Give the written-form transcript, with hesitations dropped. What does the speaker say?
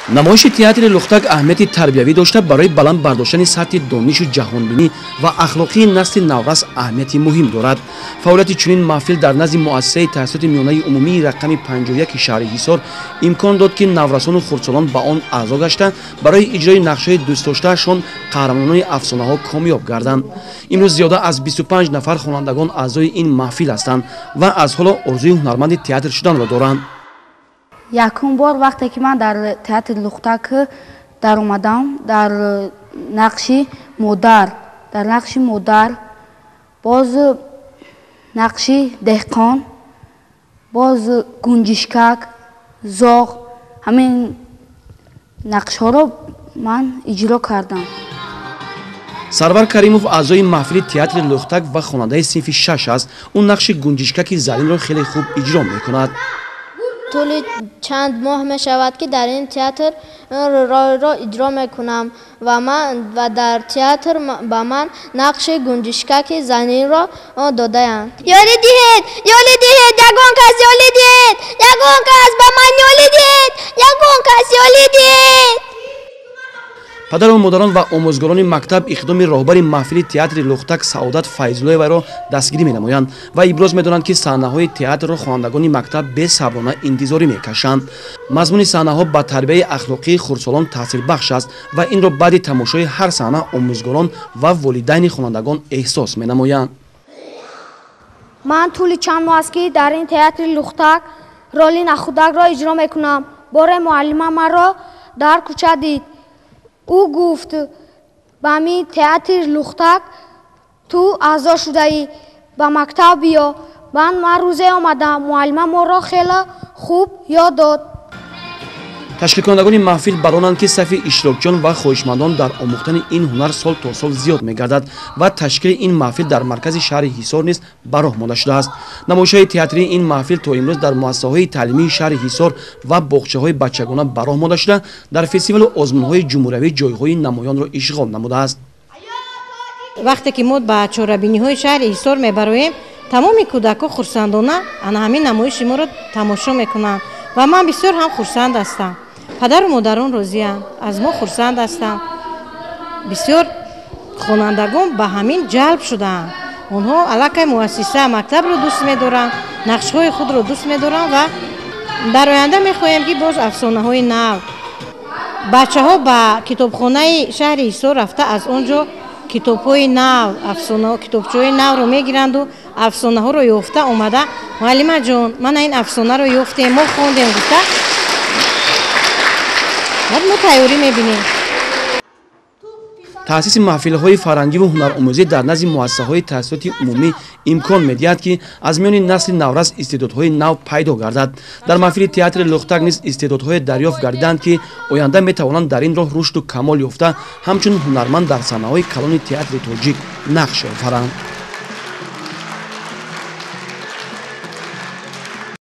намоиши театри лухтак аҳамияти тарбиявӣ дошта барои баланд бардоштани сатҳи донишу ҷаҳонбинӣ ва ахлоқии насли наврас аҳамияти муҳим дорад. Фаъолияти чунин маҳфил дар назди муассисаи таҳсилоти миёнаи умумии рақами 51 шаҳри Ҳисор имкон дод, ки наврасону хурдсолон ба он аъзо гашта барои иҷрои нақшҳои дӯстдоштаашон қаҳрамонони афсонаҳо комёб гарданд. имрӯз зиёда аз 25 нафар хонандагон аъзои ин маҳфил ҳастанд ва аз ҳоло орзуи ҳунарманди театр шуданро доранд. якум бор вақте ки ман дар театри лухтак дар омадам, дар нақши модар, боз нақши деҳқон, боз гунҷишкак, зоғ, ҳамин нақшҳоро ман иҷро кардам. Сарвар Каримов аъзои маҳфили театри лухтак ва хонандаи синфи 6 аст. ӯ нақши гунҷишкаки залинро хеле хуб иҷро мекунад. طول چند ماه می شود که در این تئاتر را اجرا می کنم و در تئاتر به من نقش گنجشکک زنی را داده‌اند. یالی دهید یگان کس یالی دهید یگان کس به من یالی دهید یگان کس یالی دهید. падару модарон ва омӯзгорони мактаб иқдоми роҳбари маҳфили театри лухтак Саодат Файзуллоеваро дастгирӣ менамоянд ва иброз медонанд, ки саҳнаҳои театрро хонандагони мактаб бесаброна интизорӣ мекашанд. мазмуни саҳнаҳо ба тарбияи ахлоқии хурдсолон таъсирбахш аст ва инро баъди тамошои ҳар саҳна омӯзгорон ва волидайни хонандагон эҳсос менамоянд. ман тӯли чанд моҳ аст ки дар ин театри лухтак роли нахудакро иҷро мекунам. боре муаллима маро дар кӯча дид. ӯ гуфт ба ҳамин театри лухтак ту аъзо шудаӣ, ба мактаб биё. ман рӯзе омадам, муаллима моро хеле хуб ёд дод. ташкилкунандагони маҳфил баронанд, ки сафи иштирокчиён ва хоҳишмандон дар омӯхтани ин ҳунар сол то сол зиёд мегардад ва ташкили ин маҳфил дар маркази шаҳри Ҳисор низ ба роҳ монда шудааст. намоишҳои театрии ин маҳфил то имрӯз дар муассисаҳои таълимии шаҳри Ҳисор ва боғчаҳои бачагона ба роҳ монда шуда, дар фестивалу озмунҳои ҷумҳуриявӣ ҷойҳои намоёнро ишғол намудааст. вақте ки мо ба чорабиниҳои шаҳри Ҳисор мебароем, тамоми кӯдакҳо хурсандона ана ҳамин намоиши моро тамошо мекунанд ва ман бисёр ҳам хурсанд ҳастам. падару модарон розиянд, аз мо хурсанд ҳастанд. бисёр хонандагон ба ҳамин ҷалб шудаанд. онҳо аллакай муассиса мактабро дӯст медоранд, нақшҳои худро дӯст медоранд ва дар оянда мехоҳем ки боз афсонаҳои нав. бачаҳо ба китобхонаи шаҳри Ҳисор рафта аз он ҷо китобҳои нав, китобчаҳои навро мегиранду афсонаҳоро ёфта омада, муаллима ҷон, мана ин афсонаро ёфтем, мо хондем гуфта мо тайёрӣ мебинем. таъсиси маҳфилҳои фарҳангиву ҳунаромӯзӣ дар назди муассисаҳои таҳсилоти умумӣ имкон медиҳад, ки аз миёни насли наврас истеъдодҳои нав пайдо гардад. дар маҳфили театри лухтак низ истеъдодҳое дарёфт гардиданд, ки оянда метавонанд дар ин роҳ рушду камол ёфта ҳамчун ҳунарманд дар саҳнаҳои калони театри тоҷик нақш офаранд.